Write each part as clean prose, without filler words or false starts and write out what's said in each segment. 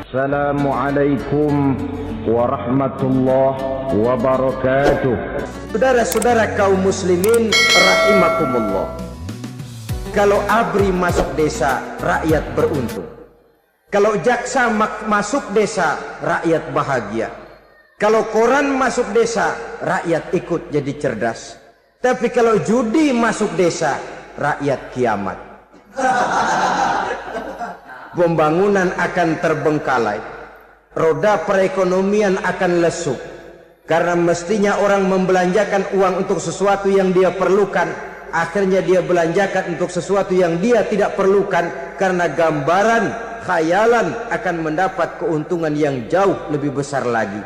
Assalamualaikum warahmatullahi wabarakatuh. Saudara-saudara kaum muslimin rahimakumullah. Kalau ABRI masuk desa, rakyat beruntung. Kalau jaksa masuk desa, rakyat bahagia. Kalau koran masuk desa, rakyat ikut jadi cerdas. Tapi kalau judi masuk desa, rakyat kiamat. Pembangunan akan terbengkalai, roda perekonomian akan lesu, karena mestinya orang membelanjakan uang untuk sesuatu yang dia perlukan, akhirnya dia belanjakan untuk sesuatu yang dia tidak perlukan, karena gambaran khayalan akan mendapat keuntungan yang jauh lebih besar lagi.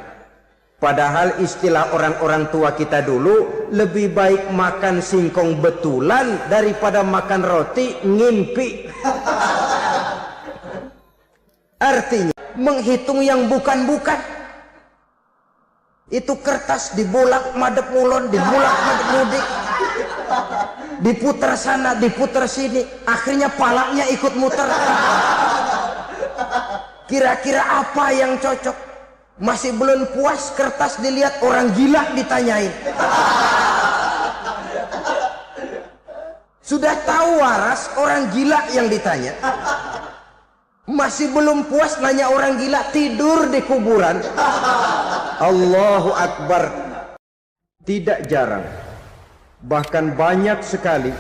Padahal istilah orang-orang tua kita dulu, lebih baik makan singkong betulan daripada makan roti ngimpi. Artinya menghitung yang bukan-bukan. Itu kertas dibolak madep mulon, dibolak madep mudik, diputar sana, diputar sini, akhirnya palanya ikut muter. Kira-kira apa yang cocok? Masih belum puas, kertas dilihat, orang gila ditanyain. Sudah tahu waras, orang gila yang ditanya. Masih belum puas, nanya orang gila, tidur di kuburan. Allahu Akbar. Tidak jarang, bahkan banyak sekali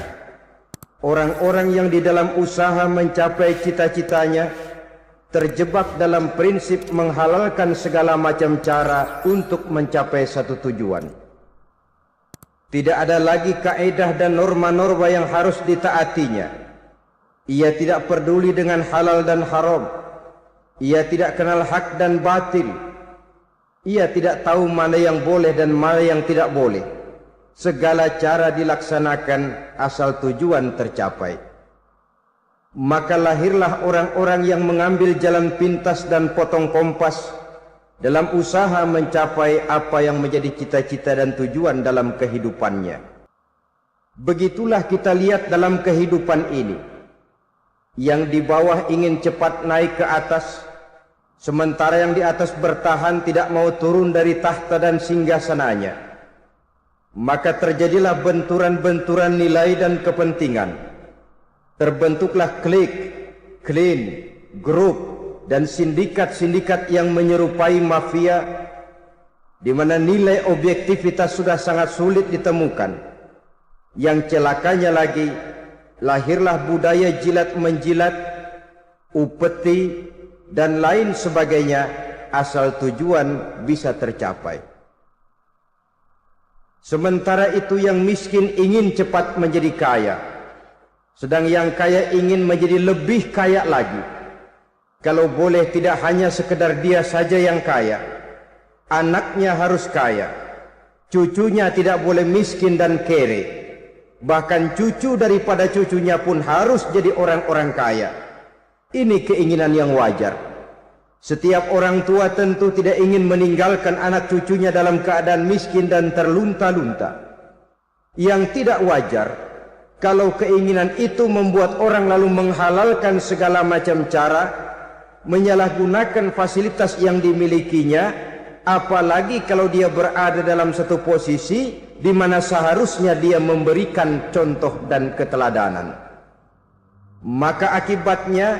orang-orang yang di dalam usaha mencapai cita-citanya terjebak dalam prinsip menghalalkan segala macam cara untuk mencapai satu tujuan. Tidak ada lagi kaedah dan norma-norma yang harus ditaatinya. Ia tidak peduli dengan halal dan haram. Ia tidak kenal hak dan batil. Ia tidak tahu mana yang boleh dan mana yang tidak boleh. Segala cara dilaksanakan asal tujuan tercapai. Maka lahirlah orang-orang yang mengambil jalan pintas dan potong kompas dalam usaha mencapai apa yang menjadi cita-cita dan tujuan dalam kehidupannya. Begitulah kita lihat dalam kehidupan ini. Yang di bawah ingin cepat naik ke atas, sementara yang di atas bertahan tidak mau turun dari tahta dan singgasananya. Maka terjadilah benturan-benturan nilai dan kepentingan. Terbentuklah klik, klan, grup, dan sindikat-sindikat yang menyerupai mafia, di mana nilai objektivitas sudah sangat sulit ditemukan. Yang celakanya lagi, lahirlah budaya jilat-menjilat, upeti, dan lain sebagainya, asal tujuan bisa tercapai. Sementara itu yang miskin ingin cepat menjadi kaya, sedang yang kaya ingin menjadi lebih kaya lagi. Kalau boleh tidak hanya sekedar dia saja yang kaya, anaknya harus kaya, cucunya tidak boleh miskin dan kere. Bahkan cucu daripada cucunya pun harus jadi orang-orang kaya. Ini keinginan yang wajar. Setiap orang tua tentu tidak ingin meninggalkan anak cucunya dalam keadaan miskin dan terlunta-lunta. Yang tidak wajar, kalau keinginan itu membuat orang lalu menghalalkan segala macam cara, menyalahgunakan fasilitas yang dimilikinya, apalagi kalau dia berada dalam satu posisi di mana seharusnya dia memberikan contoh dan keteladanan. Maka akibatnya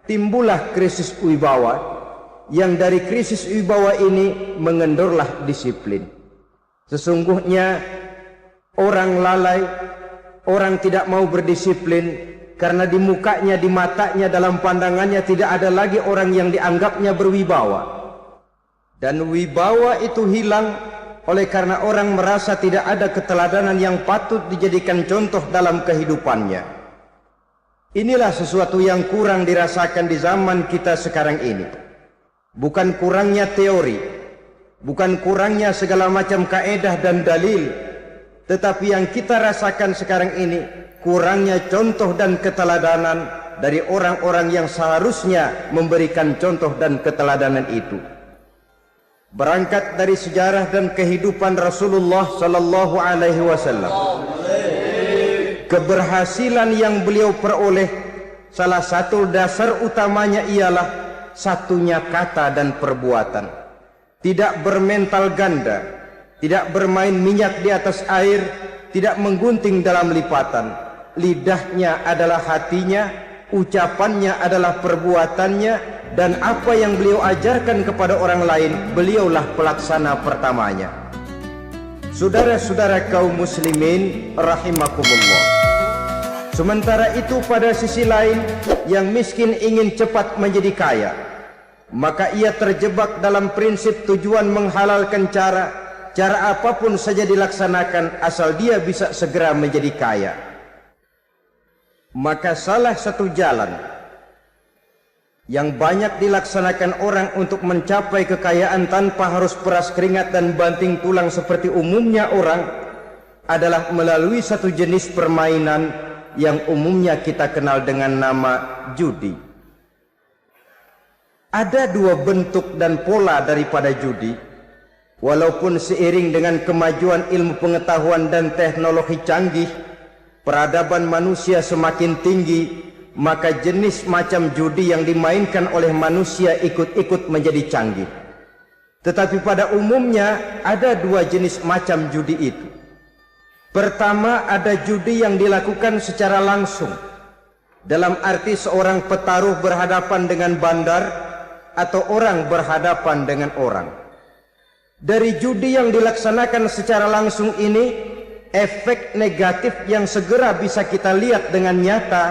timbullah krisis wibawa, yang dari krisis wibawa ini mengendorlah disiplin. Sesungguhnya orang lalai, orang tidak mau berdisiplin karena di mukanya, di matanya, dalam pandangannya tidak ada lagi orang yang dianggapnya berwibawa. Dan wibawa itu hilang oleh karena orang merasa tidak ada keteladanan yang patut dijadikan contoh dalam kehidupannya. Inilah sesuatu yang kurang dirasakan di zaman kita sekarang ini. Bukan kurangnya teori, bukan kurangnya segala macam kaedah dan dalil, tetapi yang kita rasakan sekarang ini kurangnya contoh dan keteladanan dari orang-orang yang seharusnya memberikan contoh dan keteladanan itu. Berangkat dari sejarah dan kehidupan Rasulullah sallallahu alaihi wasallam, keberhasilan yang beliau peroleh, salah satu dasar utamanya ialah satunya kata dan perbuatan, tidak bermental ganda, tidak bermain minyak di atas air, tidak menggunting dalam lipatan. Lidahnya adalah hatinya, ucapannya adalah perbuatannya, dan apa yang beliau ajarkan kepada orang lain, beliaulah pelaksana pertamanya. Saudara-saudara kaum muslimin rahimakumullah. Sementara itu pada sisi lain, yang miskin ingin cepat menjadi kaya, maka ia terjebak dalam prinsip tujuan menghalalkan cara apapun saja dilaksanakan asal dia bisa segera menjadi kaya. Maka salah satu jalan yang banyak dilaksanakan orang untuk mencapai kekayaan tanpa harus peras keringat dan banting tulang seperti umumnya orang adalah melalui satu jenis permainan yang umumnya kita kenal dengan nama judi. Ada dua bentuk dan pola daripada judi. Walaupun seiring dengan kemajuan ilmu pengetahuan dan teknologi canggih, peradaban manusia semakin tinggi, maka jenis macam judi yang dimainkan oleh manusia ikut-ikut menjadi canggih. Tetapi pada umumnya ada dua jenis macam judi itu. Pertama, ada judi yang dilakukan secara langsung, dalam arti seorang petaruh berhadapan dengan bandar atau orang berhadapan dengan orang. Dari judi yang dilaksanakan secara langsung ini, efek negatif yang segera bisa kita lihat dengan nyata.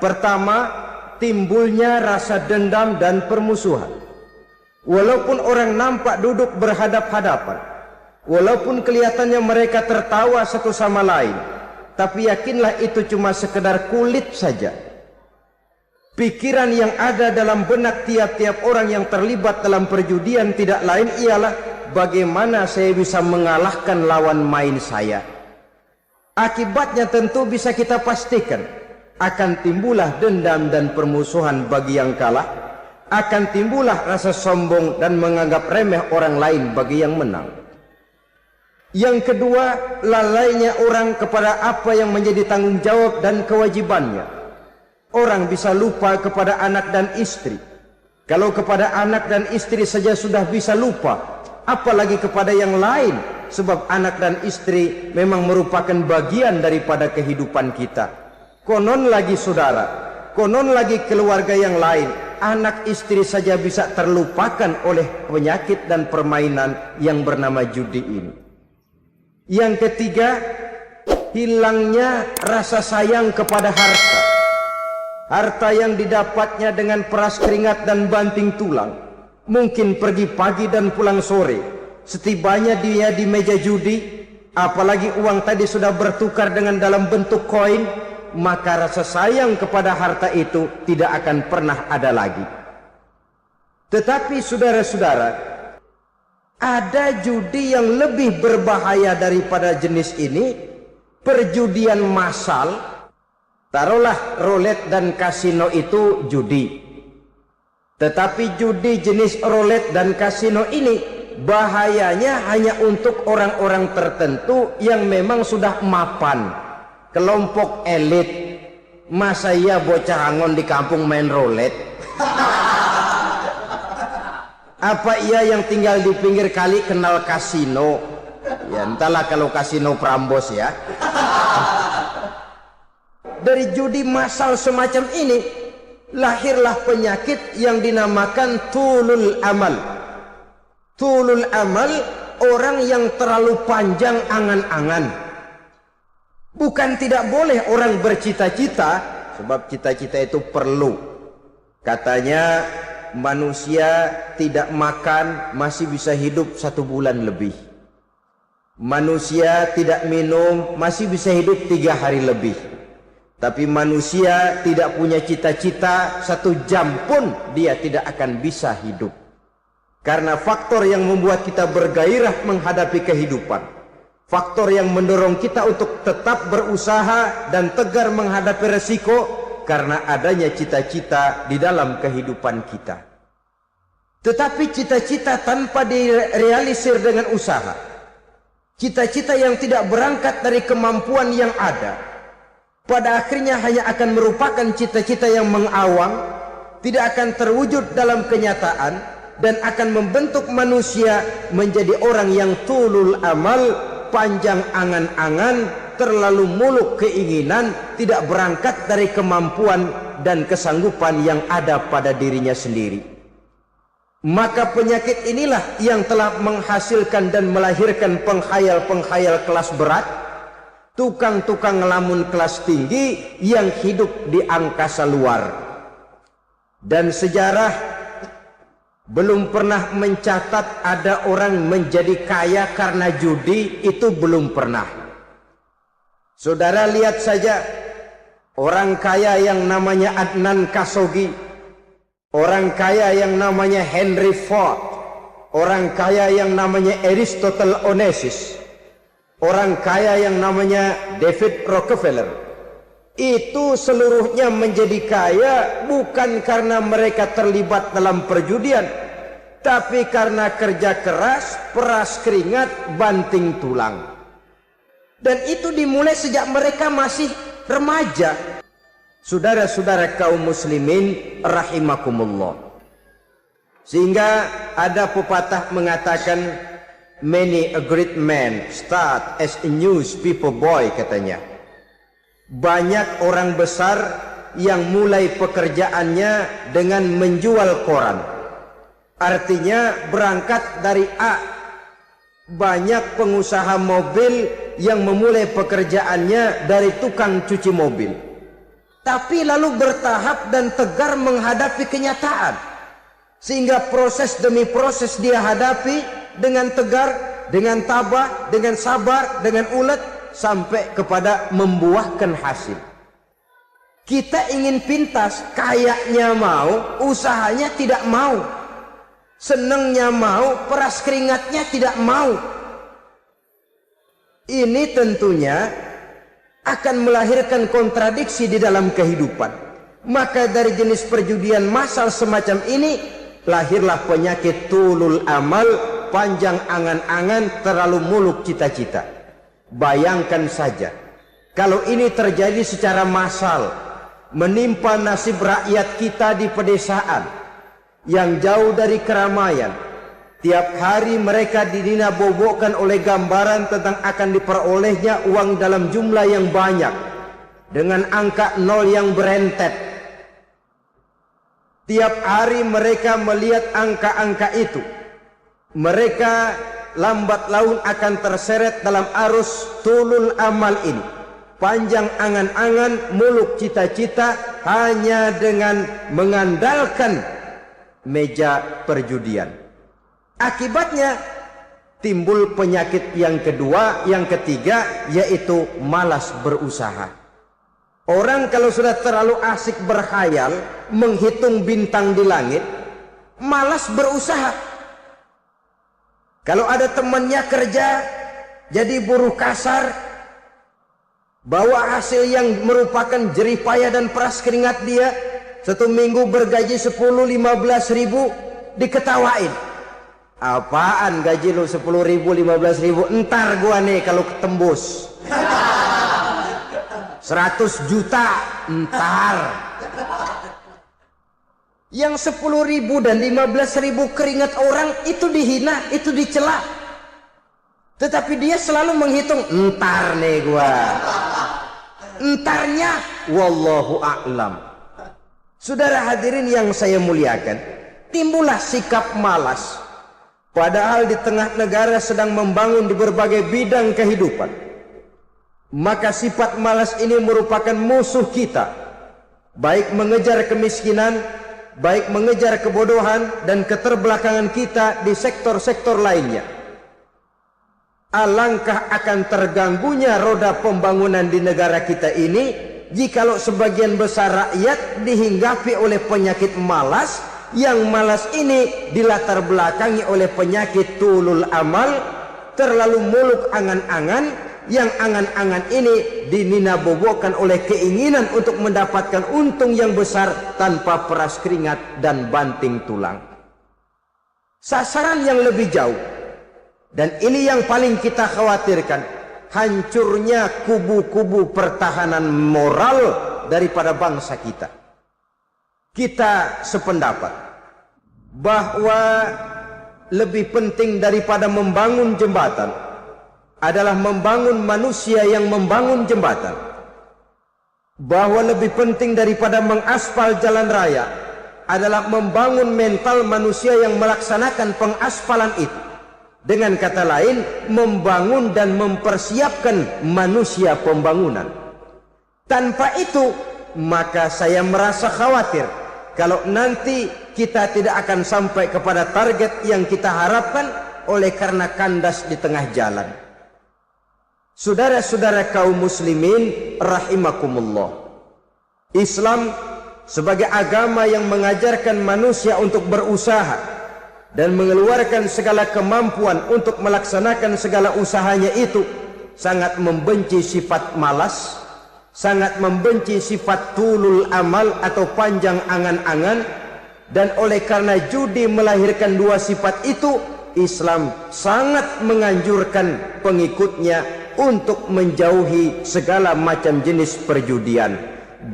Pertama, timbulnya rasa dendam dan permusuhan. Walaupun orang nampak duduk berhadap-hadapan, walaupun kelihatannya mereka tertawa satu sama lain, tapi yakinlah itu cuma sekedar kulit saja. Pikiran yang ada dalam benak tiap-tiap orang yang terlibat dalam perjudian tidak lain ialah bagaimana saya bisa mengalahkan lawan main saya. Akibatnya tentu bisa kita pastikan akan timbullah dendam dan permusuhan bagi yang kalah, akan timbullah rasa sombong dan menganggap remeh orang lain bagi yang menang. Yang kedua, lalainya orang kepada apa yang menjadi tanggung jawab dan kewajibannya. Orang bisa lupa kepada anak dan istri. Kalau kepada anak dan istri saja sudah bisa lupa, apalagi kepada yang lain, sebab anak dan istri memang merupakan bagian daripada kehidupan kita. Konon lagi saudara, konon lagi keluarga yang lain, anak istri saja bisa terlupakan oleh penyakit dan permainan yang bernama judi ini. Yang ketiga, hilangnya rasa sayang kepada harta. Harta yang didapatnya dengan peras keringat dan banting tulang. Mungkin pergi pagi dan pulang sore. Setibanya dia di meja judi, apalagi uang tadi sudah bertukar dengan dalam bentuk koin, maka rasa sayang kepada harta itu tidak akan pernah ada lagi. Tetapi saudara-saudara, ada judi yang lebih berbahaya daripada jenis ini, perjudian massal. Taruhlah roulette dan kasino itu judi. Tetapi judi jenis roulette dan kasino ini bahayanya hanya untuk orang-orang tertentu yang memang sudah mapan, kelompok elit. Masa iya bocah angon di kampung main roulette? Apa ia yang tinggal di pinggir kali kenal kasino? Ya entahlah kalau kasino Prambos ya. Dari judi massal semacam ini lahirlah penyakit yang dinamakan tulul amal. Tulul amal, orang yang terlalu panjang angan-angan. Bukan tidak boleh orang bercita-cita, sebab cita-cita itu perlu. Katanya manusia tidak makan masih bisa hidup 1 bulan lebih. Manusia tidak minum masih bisa hidup 3 hari lebih. Tapi manusia tidak punya cita-cita 1 jam pun dia tidak akan bisa hidup. Karena faktor yang membuat kita bergairah menghadapi kehidupan, faktor yang mendorong kita untuk tetap berusaha dan tegar menghadapi resiko, karena adanya cita-cita di dalam kehidupan kita. Tetapi cita-cita tanpa direalisir dengan usaha, cita-cita yang tidak berangkat dari kemampuan yang ada, pada akhirnya hanya akan merupakan cita-cita yang mengawang, tidak akan terwujud dalam kenyataan dan akan membentuk manusia menjadi orang yang tulul amal, panjang angan-angan, terlalu muluk keinginan, tidak berangkat dari kemampuan dan kesanggupan yang ada pada dirinya sendiri. Maka penyakit inilah yang telah menghasilkan dan melahirkan penghayal-penghayal kelas berat, tukang-tukang ngelamun kelas tinggi yang hidup di angkasa luar. Dan sejarah belum pernah mencatat ada orang menjadi kaya karena judi, itu belum pernah. Saudara lihat saja orang kaya yang namanya Adnan Khashoggi, orang kaya yang namanya Henry Ford, orang kaya yang namanya Aristotle Onassis, orang kaya yang namanya David Rockefeller. Itu seluruhnya menjadi kaya bukan karena mereka terlibat dalam perjudian, tapi karena kerja keras, peras keringat, banting tulang. Dan itu dimulai sejak mereka masih remaja. Saudara-saudara kaum muslimin rahimakumullah. Sehingga ada pepatah mengatakan, many a great man start as a newspaper boy, katanya. Banyak orang besar yang mulai pekerjaannya dengan menjual koran. Artinya berangkat dari A. Banyak pengusaha mobil yang memulai pekerjaannya dari tukang cuci mobil, tapi lalu bertahap dan tegar menghadapi kenyataan, sehingga proses demi proses dia hadapi dengan tegar, dengan tabah, dengan sabar, dengan ulet, sampai kepada membuahkan hasil. Kita ingin pintas, kayaknya mau, usahanya tidak mau, senangnya mau, peras keringatnya tidak mau. Ini tentunya akan melahirkan kontradiksi di dalam kehidupan. Maka dari jenis perjudian massal semacam ini lahirlah penyakit tulul amal, panjang angan-angan, terlalu muluk cita-cita. Bayangkan saja kalau ini terjadi secara massal, menimpa nasib rakyat kita di pedesaan yang jauh dari keramaian. Tiap hari mereka didina-bobokkan oleh gambaran tentang akan diperolehnya uang dalam jumlah yang banyak dengan angka nol yang berentet. Tiap hari mereka melihat angka-angka itu. Mereka lambat laun akan terseret dalam arus tulul amal ini. Panjang angan-angan, muluk cita-cita, hanya dengan mengandalkan meja perjudian. Akibatnya timbul penyakit yang kedua, yang ketiga, yaitu malas berusaha. Orang kalau sudah terlalu asik berkhayal, menghitung bintang di langit, malas berusaha. Kalau ada temannya kerja jadi buruh kasar, bawa hasil yang merupakan jerih payah dan peras keringat dia, satu minggu bergaji 10-15 ribu, diketawain. Apaan gaji lu 10 ribu, 15 ribu? Entar gua nih kalau ketembus 100 juta, entar. Yang 10 ribu dan 15 ribu keringat orang itu dihina, itu dicela. Tetapi dia selalu menghitung, entar nih gua. Entarnya wallahu a'lam. Saudara hadirin yang saya muliakan, timbullah sikap malas. Padahal di tengah negara sedang membangun di berbagai bidang kehidupan. Maka sifat malas ini merupakan musuh kita. Baik mengejar kemiskinan, baik mengejar kebodohan dan keterbelakangan kita di sektor-sektor lainnya. Alangkah akan terganggunya roda pembangunan di negara kita ini jikalau sebagian besar rakyat dihinggapi oleh penyakit malas, yang malas ini dilatar belakangi oleh penyakit tulul amal, terlalu muluk angan-angan, yang angan-angan ini dinina-bobokkan oleh keinginan untuk mendapatkan untung yang besar tanpa peras keringat dan banting tulang. Sasaran yang lebih jauh, dan ini yang paling kita khawatirkan, hancurnya kubu-kubu pertahanan moral daripada bangsa kita. kita sependapat bahwa lebih penting daripada membangun jembatan adalah membangun manusia yang membangun jembatan. Bahwa lebih penting daripada mengaspal jalan raya adalah membangun mental manusia yang melaksanakan pengaspalan itu. Dengan kata lain, membangun dan mempersiapkan manusia pembangunan. Tanpa itu, maka saya merasa khawatir kalau nanti kita tidak akan sampai kepada target yang kita harapkan oleh karena kandas di tengah jalan. Saudara-saudara kaum muslimin rahimakumullah, Islam sebagai agama yang mengajarkan manusia untuk berusaha dan mengeluarkan segala kemampuan untuk melaksanakan segala usahanya itu, sangat membenci sifat malas, sangat membenci sifat tulul amal atau panjang angan-angan. Dan oleh karena judi melahirkan dua sifat itu, Islam sangat menganjurkan pengikutnya untuk menjauhi segala macam jenis perjudian,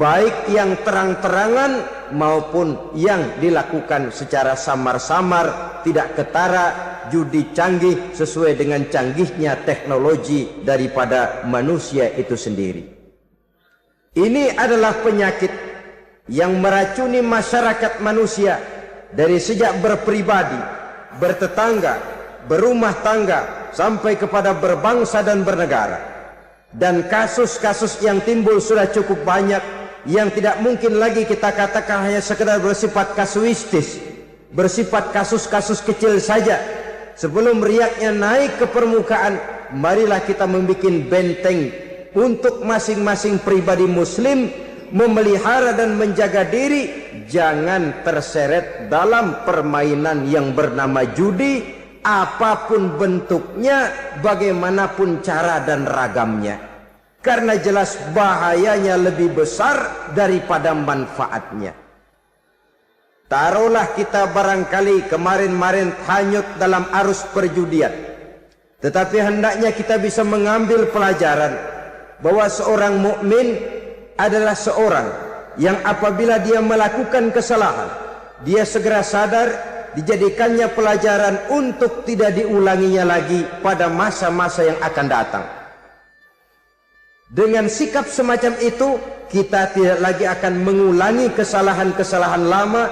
baik yang terang-terangan maupun yang dilakukan secara samar-samar, tidak ketara, judi canggih sesuai dengan canggihnya teknologi daripada manusia itu sendiri. Ini adalah penyakit yang meracuni masyarakat manusia dari sejak berpribadi, bertetangga, berumah tangga, sampai kepada berbangsa dan bernegara. Dan kasus-kasus yang timbul sudah cukup banyak, yang tidak mungkin lagi kita katakan hanya sekedar bersifat kasuistis, bersifat kasus-kasus kecil saja. Sebelum riaknya naik ke permukaan, marilah kita membuat benteng untuk masing-masing pribadi muslim memelihara dan menjaga diri jangan terseret dalam permainan yang bernama judi, apapun bentuknya, bagaimanapun cara dan ragamnya, karena jelas bahayanya lebih besar daripada manfaatnya. Taruhlah kita barangkali kemarin-marin hanyut dalam arus perjudian, tetapi hendaknya kita bisa mengambil pelajaran bahwa seorang mukmin adalah seorang yang apabila dia melakukan kesalahan, dia segera sadar, dijadikannya pelajaran untuk tidak diulanginya lagi pada masa-masa yang akan datang. Dengan sikap semacam itu, kita tidak lagi akan mengulangi kesalahan-kesalahan lama,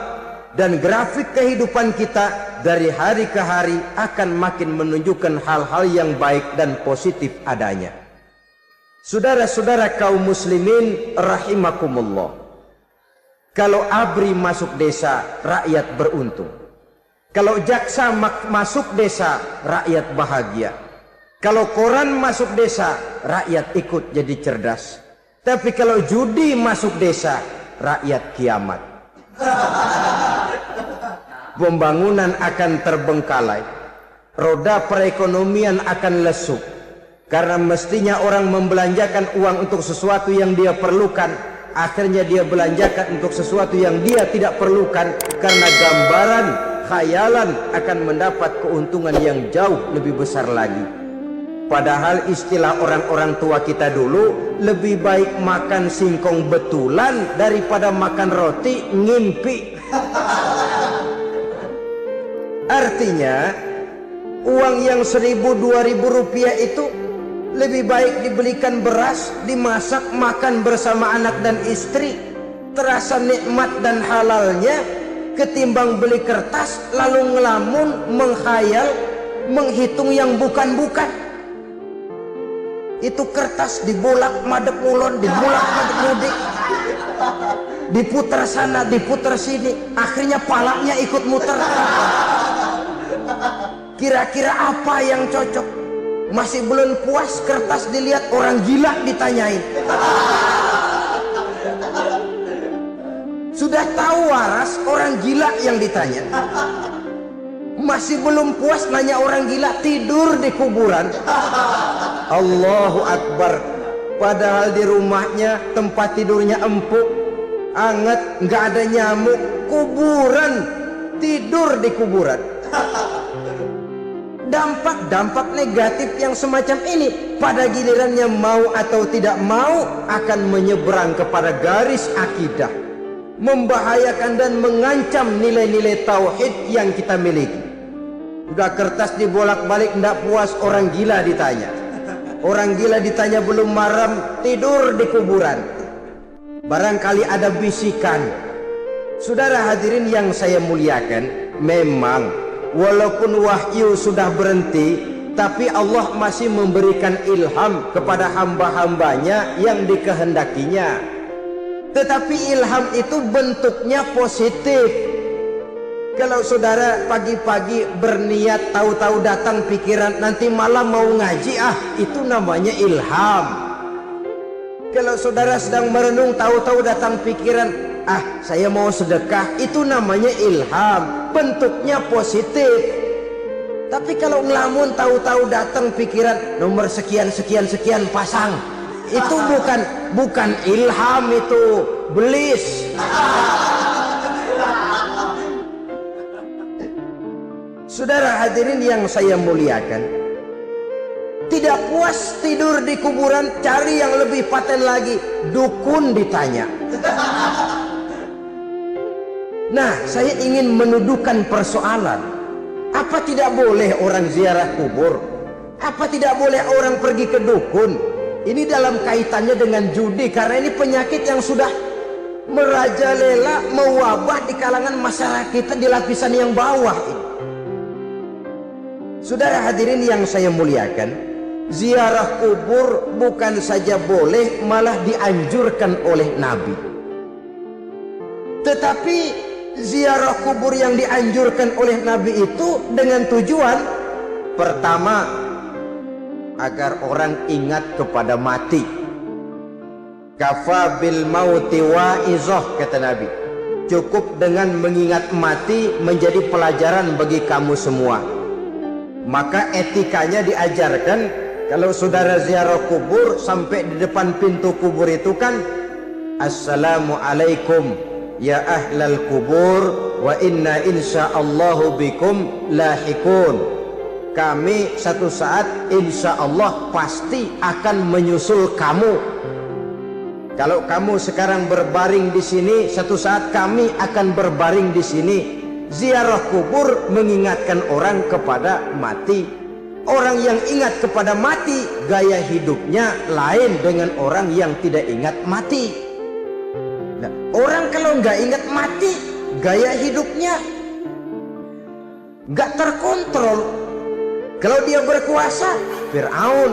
dan grafik kehidupan kita dari hari ke hari akan makin menunjukkan hal-hal yang baik dan positif adanya. Saudara-saudara kaum muslimin rahimakumullah, kalau ABRI masuk desa, rakyat beruntung. Kalau jaksa masuk desa, rakyat bahagia. Kalau koran masuk desa, rakyat ikut jadi cerdas. Tapi kalau judi masuk desa, rakyat kiamat. Pembangunan akan terbengkalai, roda perekonomian akan lesu. Karena mestinya orang membelanjakan uang untuk sesuatu yang dia perlukan, akhirnya dia belanjakan untuk sesuatu yang dia tidak perlukan, karena gambaran, khayalan akan mendapat keuntungan yang jauh lebih besar lagi. Padahal istilah orang-orang tua kita dulu, lebih baik makan singkong betulan daripada makan roti ngimpi. Artinya uang yang 1.000-2.000 rupiah itu lebih baik dibelikan beras, dimasak, makan bersama anak dan istri, terasa nikmat dan halalnya, ketimbang beli kertas lalu ngelamun, menghayal, menghitung yang bukan-bukan. Itu kertas dibolak madep ulon, dibolak madep mudik, diputar sana, diputar sini, akhirnya palanya ikut muter. Kira-kira apa yang cocok? Masih belum puas, kertas dilihat, orang gila ditanyain. Sudah tahu waras, orang gila yang ditanya. Masih belum puas, nanya orang gila, tidur di kuburan. Allahu Akbar. Padahal di rumahnya tempat tidurnya empuk, anget, nggak ada nyamuk. Kuburan, tidur di kuburan. Dampak-dampak negatif yang semacam ini pada gilirannya mau atau tidak mau akan menyeberang kepada garis akidah. membahayakan dan mengancam nilai-nilai tauhid yang kita miliki. Sudah kertas dibolak-balik tidak puas, orang gila ditanya. Orang gila ditanya belum maram, tidur di kuburan. Barangkali ada bisikan. Saudara hadirin yang saya muliakan, memang walaupun wahyu sudah berhenti, tapi Allah masih memberikan ilham kepada hamba-hambanya yang dikehendakinya. Tetapi ilham itu bentuknya positif. Kalau saudara pagi-pagi berniat, tahu-tahu datang pikiran nanti malam mau ngaji, itu namanya ilham. Kalau saudara sedang merenung, tahu-tahu datang pikiran, saya mau sedekah, itu namanya ilham, bentuknya positif. Tapi kalau ngelamun, tahu-tahu datang pikiran nomor sekian sekian sekian pasang, itu bukan ilham, itu belis. Saudara hadirin yang saya muliakan, tidak puas tidur di kuburan, cari yang lebih paten lagi, dukun ditanya. Nah, saya ingin menuduhkan persoalan. Apa tidak boleh orang ziarah kubur? Apa tidak boleh orang pergi ke dukun? Ini dalam kaitannya dengan judi, karena ini penyakit yang sudah merajalela, mewabah di kalangan masyarakat kita di lapisan yang bawah ini. Saudara hadirin yang saya muliakan, ziarah kubur bukan saja boleh, malah dianjurkan oleh Nabi. Tetapi ziarah kubur yang dianjurkan oleh Nabi itu dengan tujuan pertama, agar orang ingat kepada mati. Kafa bil mauti wa'izah, kata Nabi. Cukup dengan mengingat mati menjadi pelajaran bagi kamu semua. Maka etikanya diajarkan, kalau saudara ziarah kubur sampai di depan pintu kubur itu kan, Assalamualaikum ya ahlal kubur wa inna insyaallahu bikum lahikun. Kami satu saat insya Allah pasti akan menyusul kamu. Kalau kamu sekarang berbaring di sini, satu saat kami akan berbaring di sini. Ziarah kubur mengingatkan orang kepada mati. Orang yang ingat kepada mati, gaya hidupnya lain dengan orang yang tidak ingat mati. Nah, orang kalau nggak ingat mati, gaya hidupnya nggak terkontrol. Kalau dia berkuasa, Fir'aun,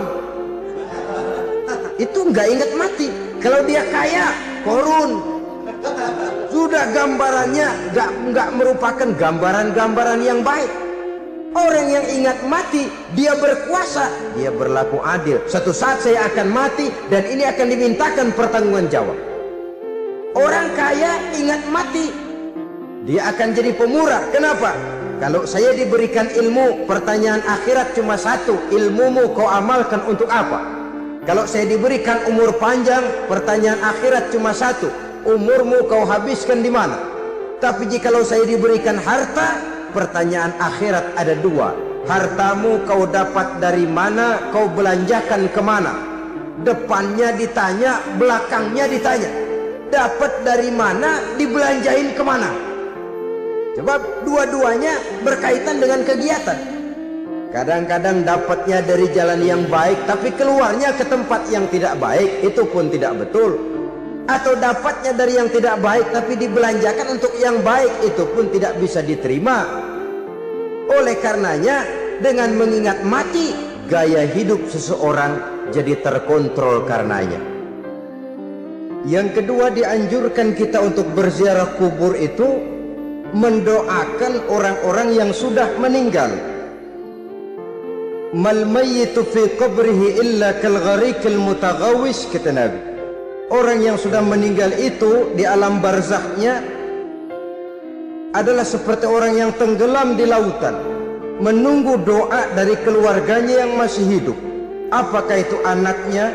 itu nggak ingat mati. Kalau dia kaya, Korun. Sudah gambarannya nggak merupakan gambaran-gambaran yang baik. Orang yang ingat mati, dia berkuasa, dia berlaku adil. Suatu saat saya akan mati dan ini akan dimintakan pertanggungan jawab. Orang kaya ingat mati, dia akan jadi pemurah. Kenapa? Kalau saya diberikan ilmu, pertanyaan akhirat cuma satu, ilmumu kau amalkan untuk apa? Kalau saya diberikan umur panjang, pertanyaan akhirat cuma satu, umurmu kau habiskan di mana? Tapi jikalau saya diberikan harta, pertanyaan akhirat ada dua, hartamu kau dapat dari mana, kau belanjakan kemana? Depannya ditanya, belakangnya ditanya, dapat dari mana, dibelanjain kemana? Sebab dua-duanya berkaitan dengan kegiatan. Kadang-kadang dapatnya dari jalan yang baik, tapi keluarnya ke tempat yang tidak baik, itu pun tidak betul. Atau dapatnya dari yang tidak baik, tapi dibelanjakan untuk yang baik, itu pun tidak bisa diterima. Oleh karenanya, dengan mengingat mati, gaya hidup seseorang jadi terkontrol karenanya. Yang kedua, dianjurkan kita untuk berziarah kubur itu mendoakan orang-orang yang sudah meninggal. Mal mayyitu fi qabrihi illa kal gharikil mutaghawis, kata Nabi. Orang yang sudah meninggal itu di alam barzahnya adalah seperti orang yang tenggelam di lautan, menunggu doa dari keluarganya yang masih hidup. Apakah itu anaknya,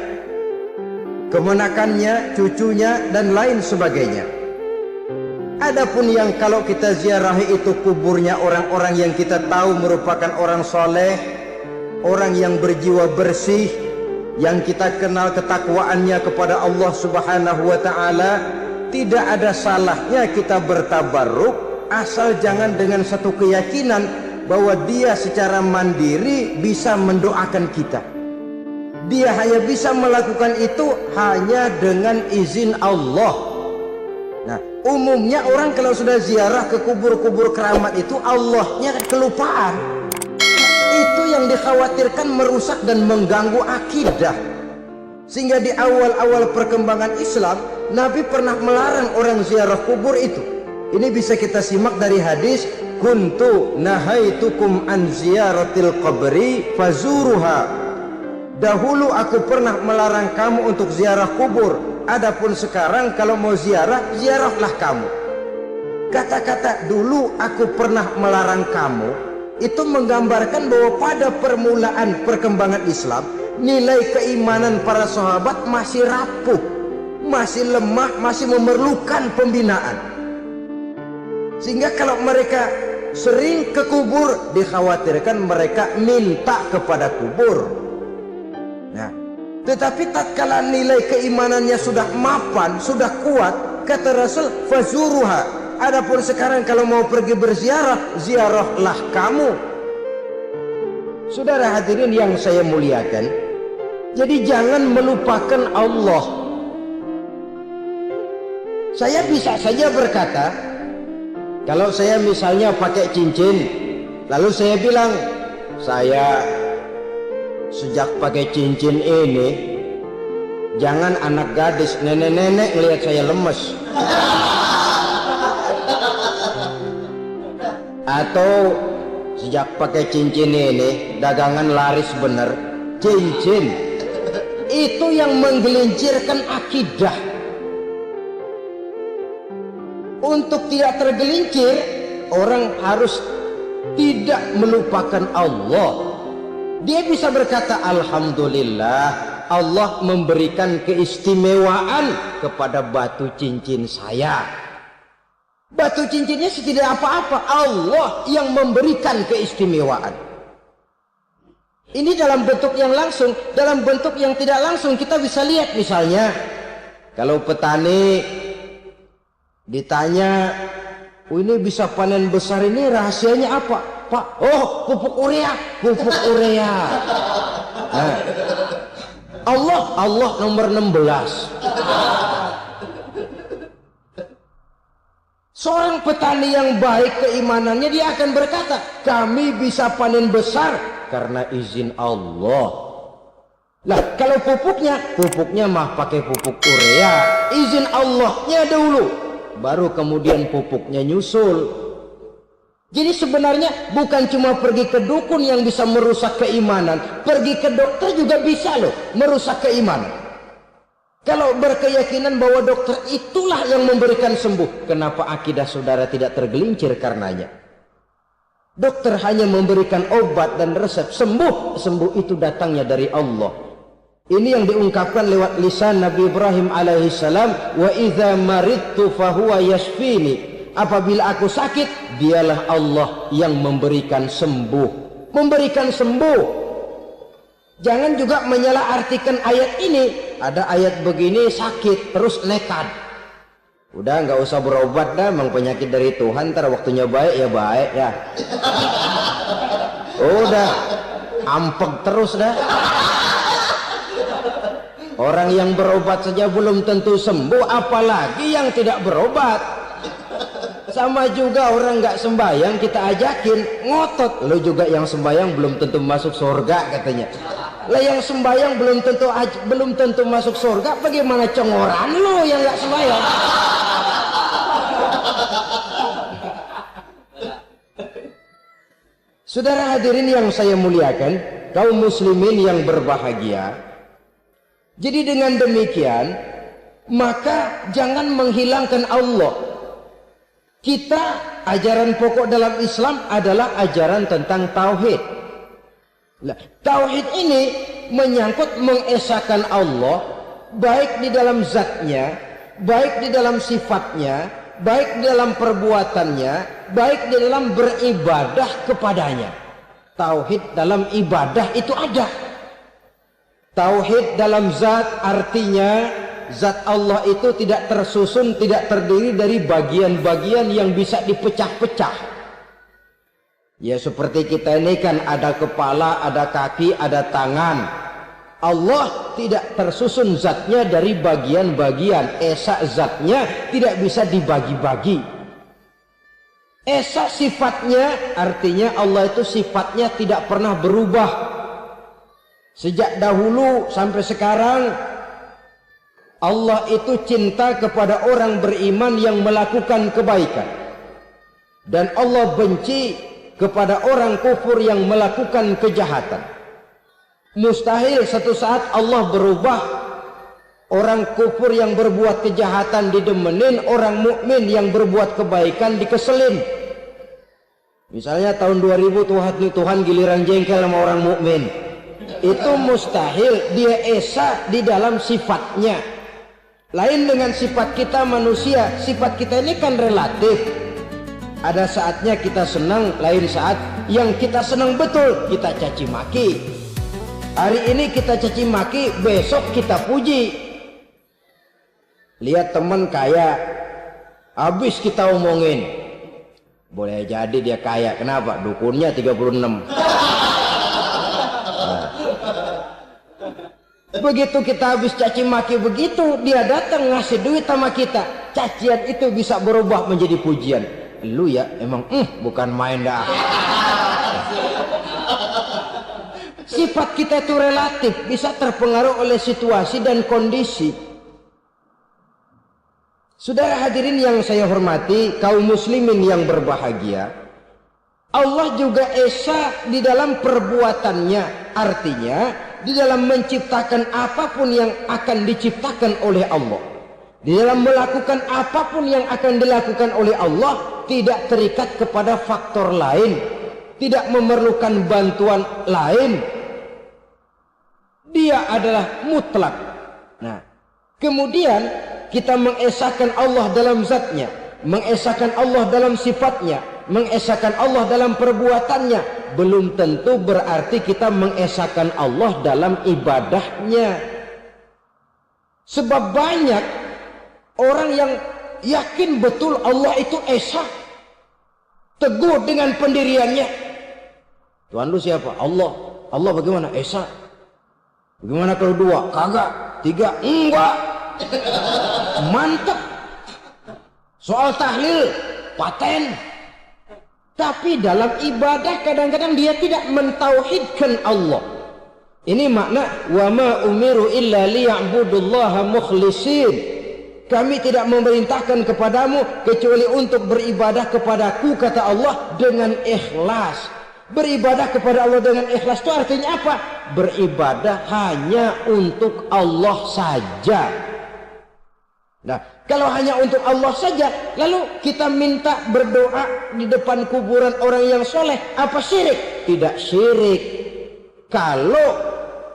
kemenakannya, cucunya, dan lain sebagainya. Adapun yang kalau kita ziarahi itu kuburnya orang-orang yang kita tahu merupakan orang soleh, orang yang berjiwa bersih, yang kita kenal ketakwaannya kepada Allah Subhanahu wa ta'ala, tidak ada salahnya kita bertabarruk, asal jangan dengan satu keyakinan bahwa dia secara mandiri bisa mendoakan kita. Dia hanya bisa melakukan itu hanya dengan izin Allah. Nah, umumnya orang kalau sudah ziarah ke kubur-kubur keramat itu Allahnya kelupaan. Itu yang dikhawatirkan merusak dan mengganggu akidah. Sehingga di awal-awal perkembangan Islam, Nabi pernah melarang orang ziarah kubur itu. Ini bisa kita simak dari hadis, kuntu nahaitukum an ziyaratil qabri fazuruha. Dahulu aku pernah melarang kamu untuk ziarah kubur, adapun sekarang kalau mau ziarah, ziarahlah kamu. Kata-kata dulu aku pernah melarang kamu itu menggambarkan bahwa pada permulaan perkembangan Islam, nilai keimanan para sahabat masih rapuh, masih lemah, masih memerlukan pembinaan. Sehingga kalau mereka sering ke kubur, dikhawatirkan mereka minta kepada kubur. Nah, tetapi tatkala nilai keimanannya sudah mapan, sudah kuat, kata Rasul, fazuruha. Adapun sekarang kalau mau pergi berziarah, ziarahlah kamu. Saudara hadirin yang saya muliakan, jadi jangan melupakan Allah. Saya bisa saja berkata, kalau saya misalnya pakai cincin, lalu saya bilang, saya sejak pakai cincin ini, jangan anak gadis, nenek-nenek ngelihat saya lemes. Atau sejak pakai cincin ini, dagangan laris bener. Cincin itu yang menggelincirkan akidah. Untuk tidak tergelincir, orang harus tidak melupakan Allah. Dia bisa berkata, alhamdulillah, Allah memberikan keistimewaan kepada batu cincin saya. Batu cincinnya tidak apa-apa, Allah yang memberikan keistimewaan. Ini dalam bentuk yang langsung. Dalam bentuk yang tidak langsung kita bisa lihat, misalnya kalau petani ditanya, oh ini bisa panen besar ini rahasianya apa Pak? Oh, pupuk urea. Pupuk urea. Nah, Allah nomor 16. Seorang petani yang baik keimanannya, dia akan berkata, kami bisa panen besar karena izin Allah. Lah, kalau pupuknya mah pakai pupuk urea, izin Allahnya dulu, baru kemudian pupuknya nyusul. Jadi sebenarnya bukan cuma pergi ke dukun yang bisa merusak keimanan, pergi ke dokter juga bisa loh merusak keimanan. Kalau berkeyakinan bahwa dokter itulah yang memberikan sembuh, kenapa akidah saudara tidak tergelincir karenanya? Dokter hanya memberikan obat dan resep, sembuh itu datangnya dari Allah. Ini yang diungkapkan lewat lisan Nabi Ibrahim alaihissalam, wa idza maridtu fahuwa yashfini. Apabila aku sakit, dialah Allah yang memberikan sembuh. Memberikan sembuh. Jangan juga menyalahartikan ayat ini. Ada ayat begini sakit terus nekat. Udah nggak usah berobat dah, memang penyakit dari Tuhan, ntar waktunya baik ya baik ya. Udah ampeg terus dah. Orang yang berobat saja belum tentu sembuh, apalagi yang tidak berobat. Sama juga orang nggak sembahyang kita ajakin ngotot, lo juga yang sembahyang belum tentu masuk surga katanya. Lah yang sembahyang belum tentu masuk surga, bagaimana cengoran lo yang nggak sembahyang? Saudara hadirin yang saya muliakan, kaum muslimin yang berbahagia. Jadi dengan demikian, maka jangan menghilangkan Allah. Kita, ajaran pokok dalam Islam adalah ajaran tentang tauhid. Nah, tauhid ini menyangkut mengesahkan Allah, baik di dalam zatnya, baik di dalam sifatnya, baik di dalam perbuatannya, baik di dalam beribadah kepadanya. Tauhid dalam ibadah itu ada. Tauhid dalam zat artinya zat Allah itu tidak tersusun, tidak terdiri dari bagian-bagian yang bisa dipecah-pecah. Ya seperti kita ini kan ada kepala, ada kaki, ada tangan. Allah tidak tersusun zatnya dari bagian-bagian. Esa zatnya tidak bisa dibagi-bagi. Esa sifatnya artinya Allah itu sifatnya tidak pernah berubah. Sejak dahulu sampai sekarang Allah itu cinta kepada orang beriman yang melakukan kebaikan. Dan Allah benci kepada orang kufur yang melakukan kejahatan. Mustahil satu saat Allah berubah. Orang kufur yang berbuat kejahatan didemenin, orang mukmin yang berbuat kebaikan dikeselin. Misalnya tahun 2000 Tuhan giliran jengkel sama orang mukmin. Itu mustahil, dia esa di dalam sifatnya. Lain dengan sifat kita manusia, sifat kita ini kan relatif. Ada saatnya kita senang, lain saat yang kita senang betul kita caci maki. Hari ini kita caci maki, besok kita puji. Lihat teman kaya, habis kita omongin. Boleh jadi dia kaya, kenapa? Dukunnya 36. Nah. Begitu kita habis caci maki begitu, dia datang ngasih duit sama kita. Cacian itu bisa berubah menjadi pujian. Lu ya emang bukan main dah. Sifat kita itu relatif, bisa terpengaruh oleh situasi dan kondisi. Saudara hadirin yang saya hormati, kaum muslimin yang berbahagia, Allah juga esa di dalam perbuatannya. Artinya di dalam menciptakan apapun yang akan diciptakan oleh Allah, di dalam melakukan apapun yang akan dilakukan oleh Allah, tidak terikat kepada faktor lain, tidak memerlukan bantuan lain. Dia adalah mutlak. Nah, kemudian kita mengesahkan Allah dalam zatnya, mengesahkan Allah dalam sifatnya, mengesahkan Allah dalam perbuatannya. Belum tentu berarti kita mengesahkan Allah dalam ibadahnya. Sebab banyak orang yang yakin betul Allah itu esa, teguh dengan pendiriannya. Tuhan lu siapa? Allah. Allah bagaimana? Esa. Bagaimana kalau dua? Kagak. Tiga? Enggak. Mantap. Soal tahlil paten. Tapi dalam ibadah kadang-kadang dia tidak mentauhidkan Allah. Ini makna wa ma umiru illa liya'budullaha mukhlisin. Kami tidak memerintahkan kepadamu kecuali untuk beribadah kepadaku, kata Allah, dengan ikhlas. Beribadah kepada Allah dengan ikhlas itu artinya apa? Beribadah hanya untuk Allah saja. Nah, kalau hanya untuk Allah saja, lalu kita minta berdoa di depan kuburan orang yang soleh, apa syirik? Tidak syirik. Kalau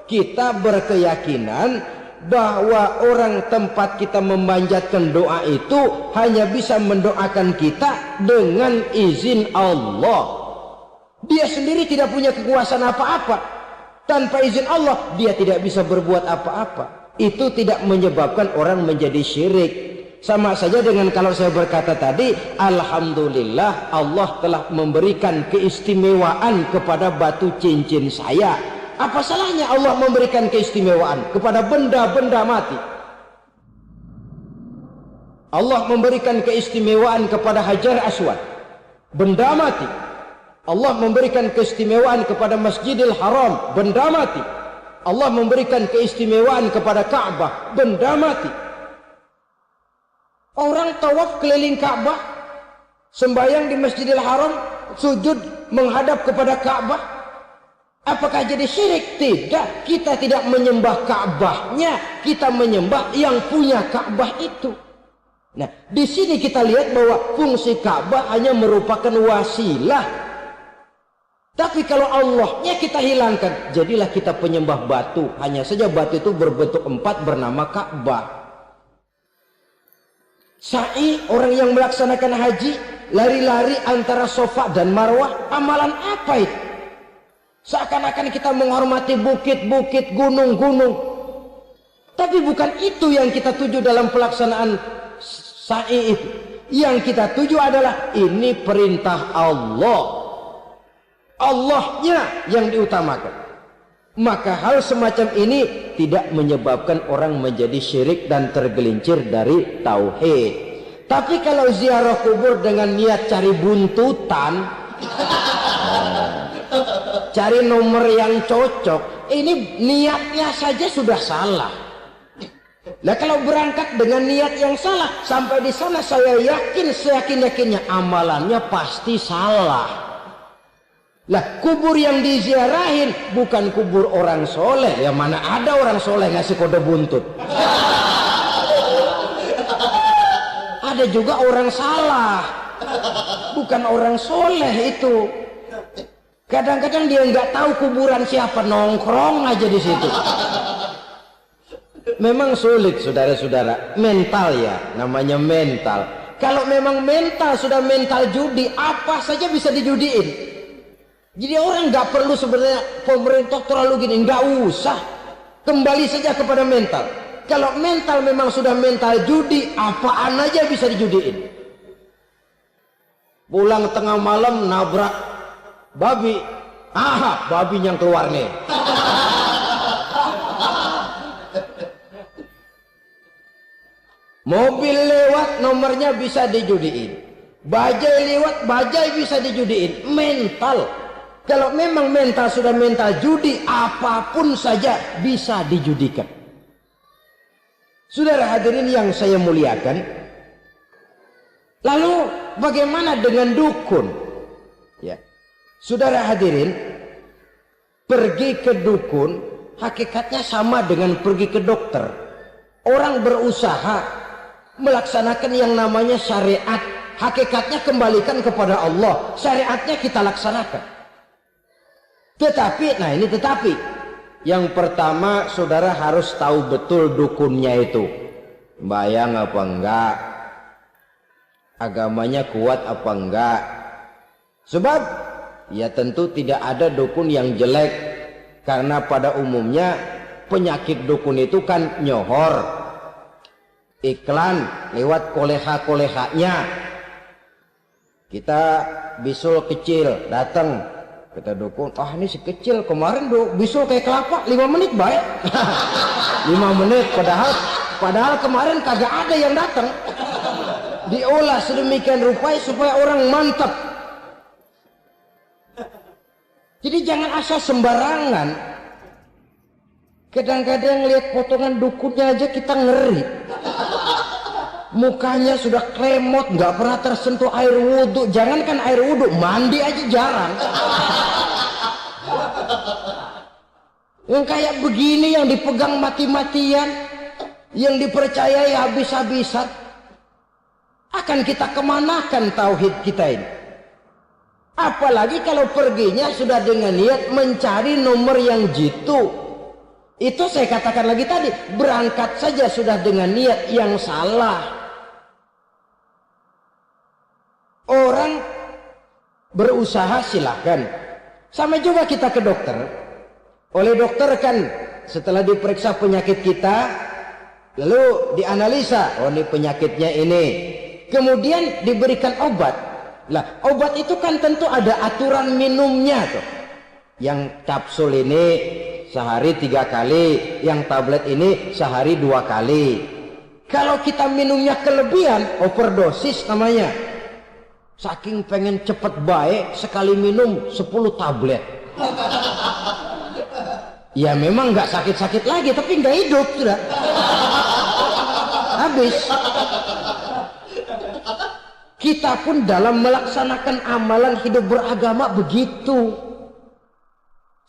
kita berkeyakinan bahwa orang tempat kita memanjatkan doa itu hanya bisa mendoakan kita dengan izin Allah. Dia sendiri tidak punya kekuasaan apa-apa. Tanpa izin Allah dia tidak bisa berbuat apa-apa. Itu tidak menyebabkan orang menjadi syirik. Sama saja dengan kalau saya berkata tadi, alhamdulillah Allah telah memberikan keistimewaan kepada batu cincin saya. Apa salahnya Allah memberikan keistimewaan kepada benda-benda mati? Allah memberikan keistimewaan kepada Hajar Aswad, benda mati. Allah memberikan keistimewaan kepada Masjidil Haram, benda mati. Allah memberikan keistimewaan kepada Ka'bah, benda mati. Orang tawaf keliling Ka'bah, sembahyang di Masjidil Haram, sujud menghadap kepada Ka'bah. Apakah jadi syirik? Tidak. Kita tidak menyembah Ka'bahnya, kita menyembah yang punya Ka'bah itu. Nah, di sini kita lihat bahwa fungsi Ka'bah hanya merupakan wasilah. Tapi kalau Allahnya kita hilangkan, jadilah kita penyembah batu. Hanya saja batu itu berbentuk 4 bernama Ka'bah. Sa'i, orang yang melaksanakan haji, lari-lari antara Safa dan Marwah, amalan apa itu? Seakan-akan kita menghormati bukit-bukit, gunung-gunung. Tapi bukan itu yang kita tuju dalam pelaksanaan sa'i itu. Yang kita tuju adalah ini perintah Allah. Allahnya yang diutamakan. Maka hal semacam ini tidak menyebabkan orang menjadi syirik dan tergelincir dari tauhid. Tapi kalau ziarah kubur dengan niat cari buntutan, cari nomor yang cocok, ini niatnya saja sudah salah. Nah kalau berangkat dengan niat yang salah, sampai di sana saya yakin seyakin-yakinnya amalannya pasti salah. Lah kubur yang diziarahin bukan kubur orang soleh. Ya mana ada orang soleh ngasih kode buntut. Ada juga orang salah, bukan orang soleh itu. Kadang-kadang dia nggak tahu kuburan siapa, nongkrong aja di situ. Memang sulit saudara-saudara, mental ya, namanya mental. Kalau memang mental sudah mental judi, apa saja bisa dijudiin. Jadi orang nggak perlu sebenarnya pemerintah terlalu gini, nggak usah. Kembali saja kepada mental. Kalau mental memang sudah mental judi, apaan aja bisa dijudiin. Pulang tengah malam nabrak babi, babi yang keluar nih. Mobil lewat nomornya bisa dijudiin, bajai lewat bajai bisa dijudiin. Mental, kalau memang mental sudah mental judi, apapun saja bisa dijudikan. Saudara hadirin yang saya muliakan, lalu bagaimana dengan dukun? Ya, saudara hadirin, pergi ke dukun hakikatnya sama dengan pergi ke dokter. Orang berusaha melaksanakan yang namanya syariat, hakikatnya kembalikan kepada Allah, syariatnya kita laksanakan. Tetapi, nah ini tetapi yang pertama saudara harus tahu betul dukunnya itu bayang apa enggak, agamanya kuat apa enggak. Sebab ya tentu tidak ada dukun yang jelek, karena pada umumnya penyakit dukun itu kan nyohor, iklan lewat koleha-kolehanya. Kita bisul kecil datang, kata dukun, ini si kecil kemarin bisul kayak kelapa 5 menit baik. 5 menit padahal kemarin kagak ada yang datang. Diolah sedemikian rupa supaya orang mantap. Jadi jangan asal sembarangan. Kadang-kadang lihat potongan dukunnya aja kita ngeri. Mukanya sudah kremot, nggak pernah tersentuh air wudhu. Jangankan air wudhu, mandi aja jarang. Yang kayak begini yang dipegang mati-matian, yang dipercayai habis-habisan, akan kita kemanakan tauhid kita ini? Apalagi kalau perginya sudah dengan niat mencari nomor yang jitu. Itu saya katakan lagi tadi, berangkat saja sudah dengan niat yang salah. Orang berusaha silahkan. Sama juga kita ke dokter. Oleh dokter kan setelah diperiksa penyakit kita, lalu dianalisa, oh ini penyakitnya ini. Kemudian diberikan obat. Lah obat itu kan tentu ada aturan minumnya tuh. Yang kapsul ini sehari 3 kali, yang tablet ini sehari 2 kali. Kalau kita minumnya kelebihan, overdosis namanya. Saking pengen cepet baik, sekali minum 10 tablet. Ya memang nggak sakit-sakit lagi, tapi nggak hidup sudah. Habis. Kita pun dalam melaksanakan amalan hidup beragama begitu.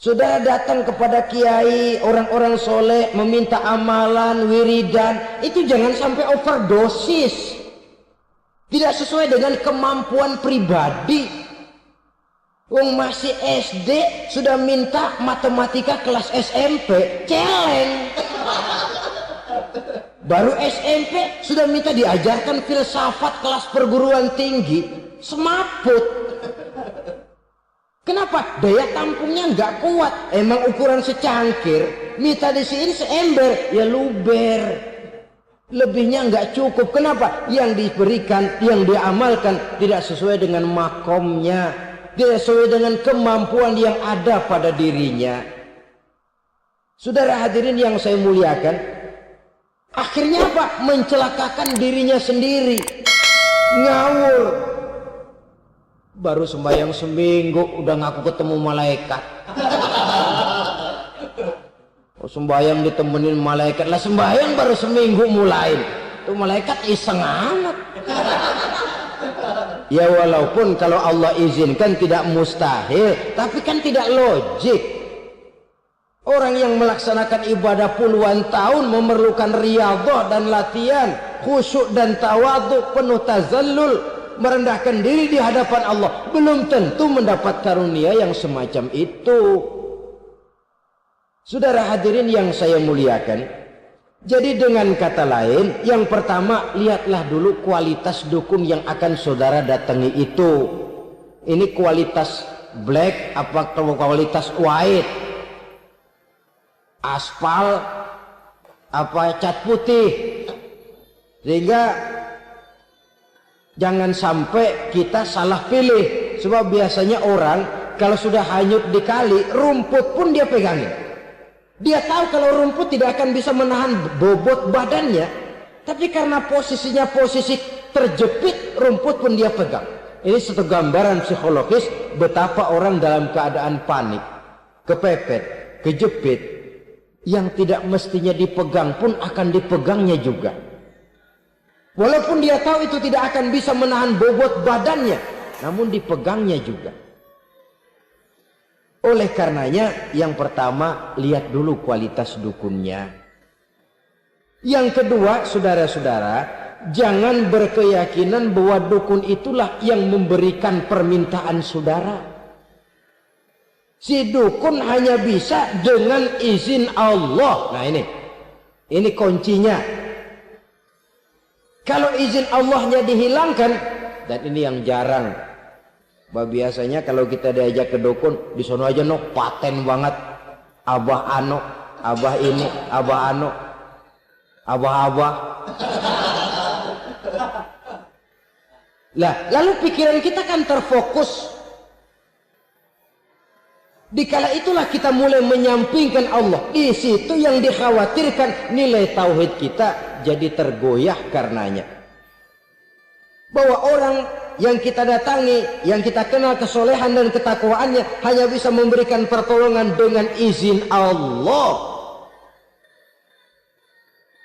Saudara datang kepada kiai, orang-orang soleh, meminta amalan, wiridan, itu jangan sampai overdosis. Tidak sesuai dengan kemampuan pribadi. Wong masih SD sudah minta matematika kelas SMP, celeng. Baru SMP sudah minta diajarkan filsafat kelas perguruan tinggi, semaput. Kenapa? Daya tampungnya nggak kuat. Emang ukuran secangkir, minta di sini seember, ya luber. Lebihnya nggak cukup. Kenapa? Yang diberikan, yang diamalkan tidak sesuai dengan makomnya, tidak sesuai dengan kemampuan yang ada pada dirinya. Saudara hadirin yang saya muliakan, akhirnya apa? Mencelakakan dirinya sendiri. Ngawur. Baru sembahyang seminggu udah ngaku ketemu malaikat. Oh, sembahyang ditemenin malaikat. Lah sembahyang baru seminggu mulai. Tuh malaikat iseng amat. Ya walaupun kalau Allah izinkan tidak mustahil, tapi kan tidak logik. Orang yang melaksanakan ibadah puluhan tahun memerlukan riyadhah dan latihan, khusyuk dan tawadhu, penuh tazallul, merendahkan diri di hadapan Allah, belum tentu mendapat karunia yang semacam itu. Saudara hadirin yang saya muliakan, jadi dengan kata lain, yang pertama, lihatlah dulu kualitas dukun yang akan saudara datangi itu. Ini kualitas black apa kualitas white? Aspal apa cat putih? Sehingga jangan sampai kita salah pilih. Sebab biasanya orang kalau sudah hanyut di kali, rumput pun dia pegangin. Dia tahu kalau rumput tidak akan bisa menahan bobot badannya, tapi karena posisinya posisi terjepit, rumput pun dia pegang. Ini satu gambaran psikologis betapa orang dalam keadaan panik, kepepet, kejepit, yang tidak mestinya dipegang pun akan dipegangnya juga. Walaupun dia tahu itu tidak akan bisa menahan bobot badannya, namun dipegangnya juga. Oleh karenanya, yang pertama, lihat dulu kualitas dukunnya. Yang kedua, saudara-saudara, jangan berkeyakinan bahwa dukun itulah yang memberikan permintaan saudara. Si dukun hanya bisa dengan izin Allah. Nah ini kuncinya. Kalau izin Allahnya dihilangkan, dan ini yang jarang. Bah biasanya kalau kita diajak ke dukun, di sono aja no paten banget. Abah ano, abah ini, abah ano, abah-abah. Lah, lalu pikiran kita kan terfokus. Dikala itulah kita mulai menyampingkan Allah. Di situ yang dikhawatirkan nilai tauhid kita jadi tergoyah karenanya. Bahwa orang yang kita datangi, yang kita kenal kesolehan dan ketakwaannya, hanya bisa memberikan pertolongan dengan izin Allah.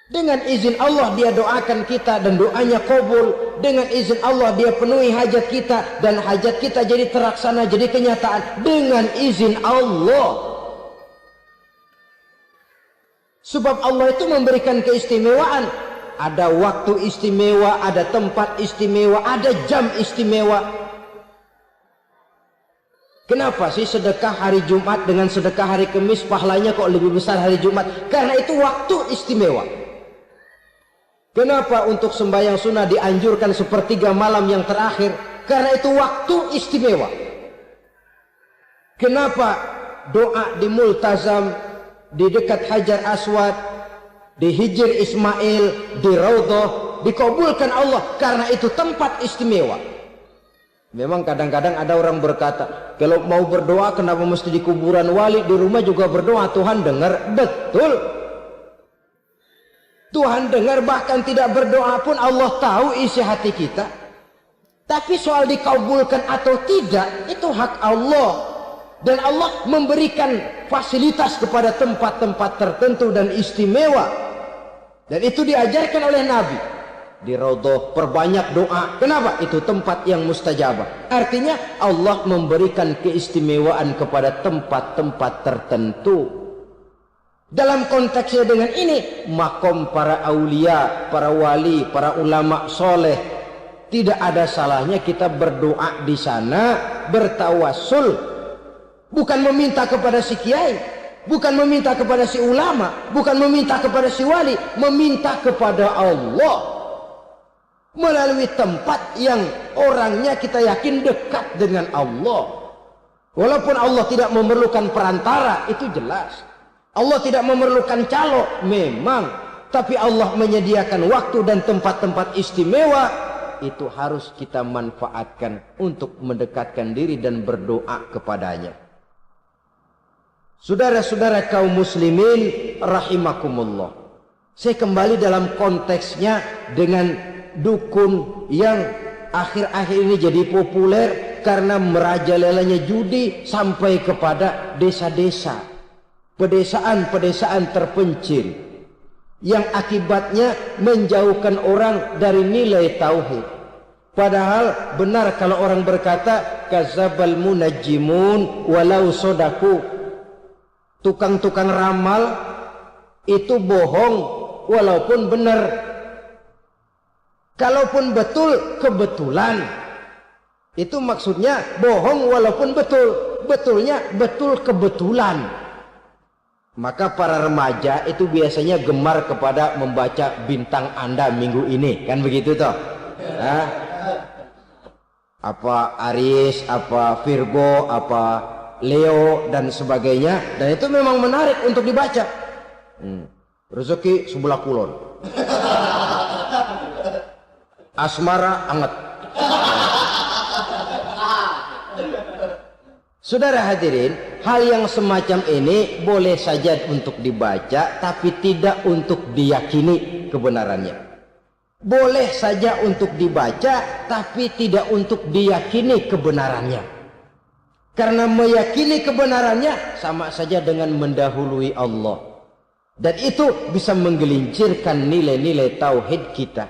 Dengan izin Allah dia doakan kita dan doanya kabul. Dengan izin Allah dia penuhi hajat kita dan hajat kita jadi terlaksana, jadi kenyataan dengan izin Allah. Sebab Allah itu memberikan keistimewaan. Ada waktu istimewa, ada tempat istimewa, ada jam istimewa. Kenapa sih sedekah hari Jumat dengan sedekah hari Kamis pahalanya kok lebih besar hari Jumat? Karena itu waktu istimewa. Kenapa untuk sembahyang sunnah dianjurkan sepertiga malam yang terakhir? Karena itu waktu istimewa. Kenapa doa di Multazam, di dekat Hajar Aswad, di Hijr Ismail, di Raudhah dikabulkan Allah? Karena itu tempat istimewa. Memang kadang-kadang ada orang berkata, kalau mau berdoa kenapa mesti di kuburan wali? Di rumah juga berdoa, Tuhan dengar. Betul, Tuhan dengar, bahkan tidak berdoa pun Allah tahu isi hati kita. Tapi soal dikabulkan atau tidak, itu hak Allah. Dan Allah memberikan fasilitas kepada tempat-tempat tertentu dan istimewa. Dan itu diajarkan oleh Nabi. Di Raudhah perbanyak doa. Kenapa? Itu tempat yang mustajabah. Artinya Allah memberikan keistimewaan kepada tempat-tempat tertentu. Dalam konteksnya dengan ini, makom para aulia, para wali, para ulama soleh, tidak ada salahnya kita berdoa di sana, bertawassul, bukan meminta kepada si kiai, bukan meminta kepada si ulama, bukan meminta kepada si wali, meminta kepada Allah melalui tempat yang orangnya kita yakin dekat dengan Allah. Walaupun Allah tidak memerlukan perantara, itu jelas. Allah tidak memerlukan calo, memang. Tapi Allah menyediakan waktu dan tempat-tempat istimewa, itu harus kita manfaatkan untuk mendekatkan diri dan berdoa kepadanya. Saudara-saudara kaum muslimin rahimakumullah. Saya kembali dalam konteksnya dengan dukun yang akhir-akhir ini jadi populer karena merajalelanya judi sampai kepada desa-desa, pedesaan-pedesaan terpencil, yang akibatnya menjauhkan orang dari nilai tauhid. Padahal benar kalau orang berkata kazabal munajjimun walau sodaku, tukang-tukang ramal itu bohong walaupun benar. Kalaupun betul, kebetulan. Itu maksudnya bohong walaupun betul. Betulnya betul kebetulan. Maka para remaja itu biasanya gemar kepada membaca bintang Anda minggu ini. Kan begitu toh? Apa Aries, apa Virgo, apa Leo dan sebagainya. Dan itu memang menarik untuk dibaca. Rezeki sebelah kulon. Asmara anget. Saudara hadirin, hal yang semacam ini boleh saja untuk dibaca, tapi tidak untuk diyakini kebenarannya. Boleh saja untuk dibaca, tapi tidak untuk diyakini kebenarannya. Karena meyakini kebenarannya sama saja dengan mendahului Allah. Dan itu bisa menggelincirkan nilai-nilai tauhid kita.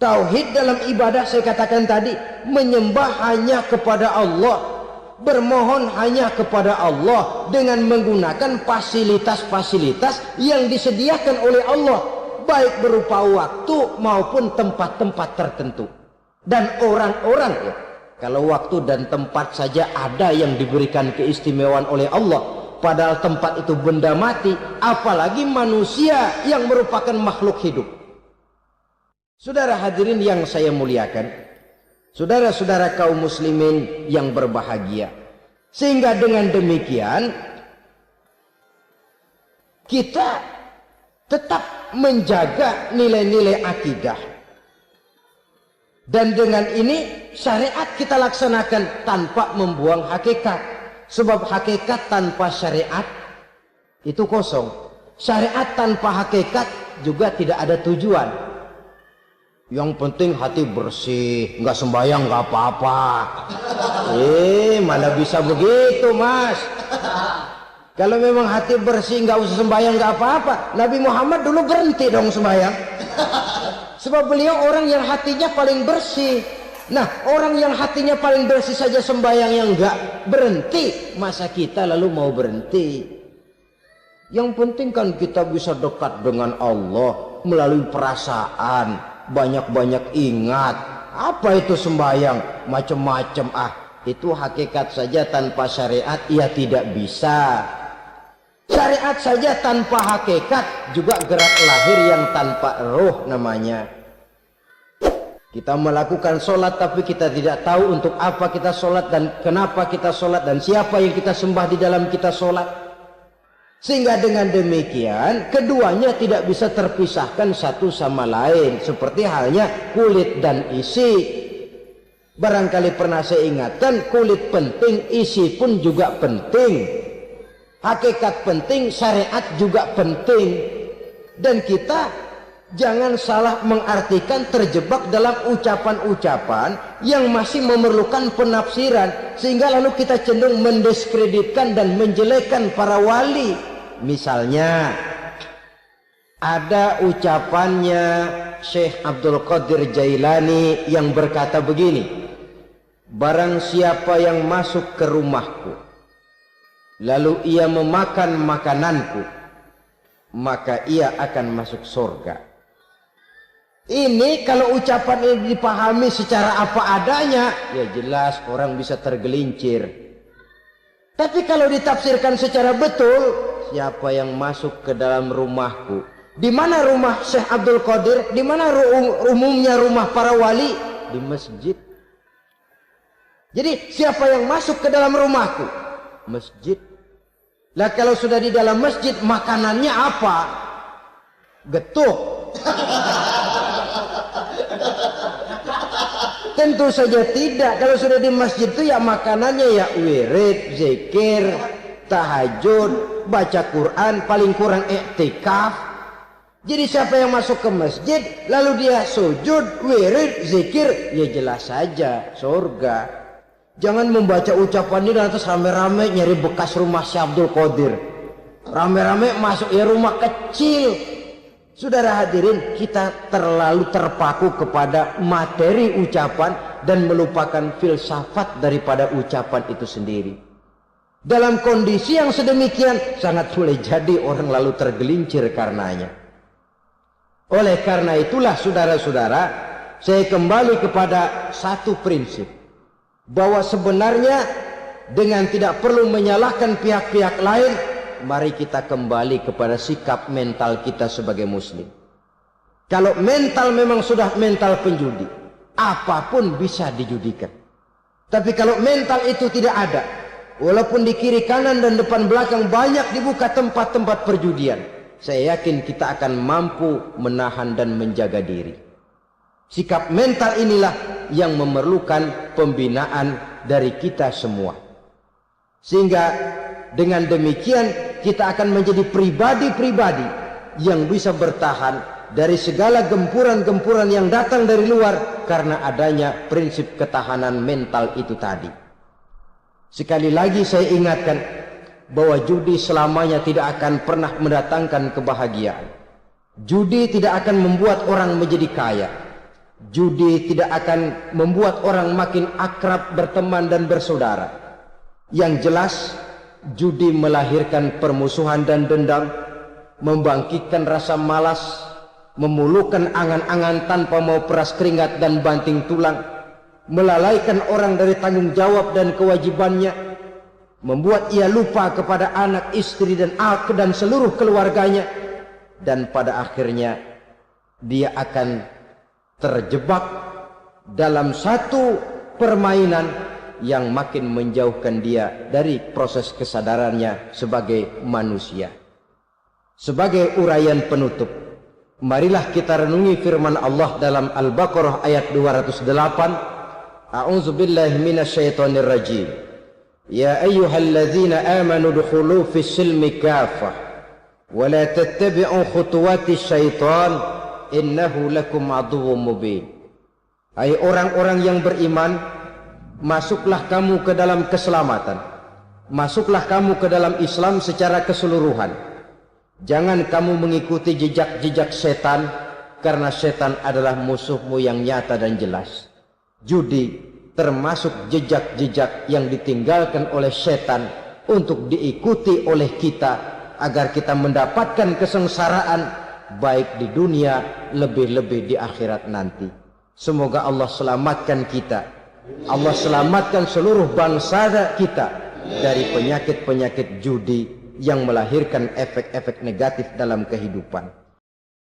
Tauhid dalam ibadah saya katakan tadi, menyembah hanya kepada Allah, bermohon hanya kepada Allah dengan menggunakan fasilitas-fasilitas yang disediakan oleh Allah, baik berupa waktu maupun tempat-tempat tertentu dan orang-orang. Ya, kalau waktu dan tempat saja ada yang diberikan keistimewaan oleh Allah, padahal tempat itu benda mati, apalagi manusia yang merupakan makhluk hidup. Saudara hadirin yang saya muliakan, saudara-saudara kaum muslimin yang berbahagia, sehingga dengan demikian kita tetap menjaga nilai-nilai akidah, dan dengan ini syariat kita laksanakan tanpa membuang hakikat. Sebab hakikat tanpa syariat itu kosong. Syariat tanpa hakikat juga tidak ada tujuan. Yang penting hati bersih, nggak sembahyang nggak apa-apa. Mana bisa begitu, Mas? Kalau memang hati bersih nggak usah sembahyang nggak apa-apa. Nabi Muhammad dulu berhenti dong sembahyang. Sebab beliau orang yang hatinya paling bersih. Nah, orang yang hatinya paling bersih saja sembahyang yang nggak berhenti, masa kita lalu mau berhenti? Yang penting kan kita bisa dekat dengan Allah melalui perasaan. Banyak-banyak ingat. Apa itu sembahyang? Macam-macam. Itu hakikat saja tanpa syariat, ia tidak bisa. Syariat saja tanpa hakikat juga gerak lahir yang tanpa roh namanya. Kita melakukan sholat tapi kita tidak tahu untuk apa kita sholat dan kenapa kita sholat dan siapa yang kita sembah di dalam kita sholat. Sehingga dengan demikian keduanya tidak bisa terpisahkan satu sama lain, seperti halnya kulit dan isi. Barangkali pernah saya ingatkan, kulit penting, isi pun juga penting. Hakikat penting, syariat juga penting. Dan kita jangan salah mengartikan, terjebak dalam ucapan-ucapan yang masih memerlukan penafsiran, sehingga lalu kita cenderung mendiskreditkan dan menjelekkan para wali. Misalnya ada ucapannya Syekh Abdul Qadir Jailani yang berkata begini, barang siapa yang masuk ke rumahku lalu ia memakan makananku, maka ia akan masuk surga. Ini kalau ucapan ini dipahami secara apa adanya, ya jelas orang bisa tergelincir. Tapi kalau ditafsirkan secara betul, siapa yang masuk ke dalam rumahku? Di mana rumah Syekh Abdul Qadir? Di mana umumnya rumah para wali? Di masjid. Jadi siapa yang masuk ke dalam rumahku? Masjid. Lah kalau sudah di dalam masjid, makanannya apa? Getuk. Tentu saja tidak. Kalau sudah di masjid itu ya makanannya ya wirid, zikir, tahajud, baca Quran, paling kurang iktikaf. Jadi siapa yang masuk ke masjid lalu dia sujud, wirid, zikir, ya jelas saja surga. Jangan membaca ucapan ini dan terus rame-rame nyari bekas rumah Syekh Abdul Qadir. Rame-rame masuk ya rumah kecil. Saudara hadirin, kita terlalu terpaku kepada materi ucapan dan melupakan filsafat daripada ucapan itu sendiri. Dalam kondisi yang sedemikian, sangat boleh jadi orang lalu tergelincir karenanya. Oleh karena itulah saudara-saudara, saya kembali kepada satu prinsip. Bahwa sebenarnya dengan tidak perlu menyalahkan pihak-pihak lain, mari kita kembali kepada sikap mental kita sebagai muslim. Kalau mental memang sudah mental penjudi, apapun bisa dijudikan. Tapi kalau mental itu tidak ada, walaupun di kiri kanan dan depan belakang banyak dibuka tempat-tempat perjudian, saya yakin kita akan mampu menahan dan menjaga diri. Sikap mental inilah yang memerlukan pembinaan dari kita semua. Sehingga dengan demikian kita akan menjadi pribadi-pribadi yang bisa bertahan dari segala gempuran-gempuran yang datang dari luar karena adanya prinsip ketahanan mental itu tadi. Sekali lagi saya ingatkan bahwa judi selamanya tidak akan pernah mendatangkan kebahagiaan. Judi tidak akan membuat orang menjadi kaya. Judi tidak akan membuat orang makin akrab berteman dan bersaudara. Yang jelas, judi melahirkan permusuhan dan dendam, membangkitkan rasa malas, memulukan angan-angan tanpa mau peras keringat dan banting tulang, melalaikan orang dari tanggung jawab dan kewajibannya, membuat ia lupa kepada anak, istri dan seluruh keluarganya, dan pada akhirnya dia akan terjebak dalam satu permainan yang makin menjauhkan dia dari proses kesadarannya sebagai manusia. Sebagai uraian penutup, marilah kita renungi firman Allah dalam Al-Baqarah ayat 208. A'udzubillahi minasyaitonir rajim. Ya ayyuhalladzina amanu dukhulu fis silmi kafah wa la tattabi'u khutuwati syaitan innahu lakum aduwwum mubin. Hai orang-orang yang beriman, masuklah kamu ke dalam keselamatan. Masuklah kamu ke dalam Islam secara keseluruhan. Jangan kamu mengikuti jejak-jejak setan, karena setan adalah musuhmu yang nyata dan jelas. Judi termasuk jejak-jejak yang ditinggalkan oleh setan untuk diikuti oleh kita agar kita mendapatkan kesengsaraan baik di dunia, lebih-lebih di akhirat nanti. Semoga Allah selamatkan kita. Allah selamatkan seluruh bangsa kita dari penyakit-penyakit judi yang melahirkan efek-efek negatif dalam kehidupan.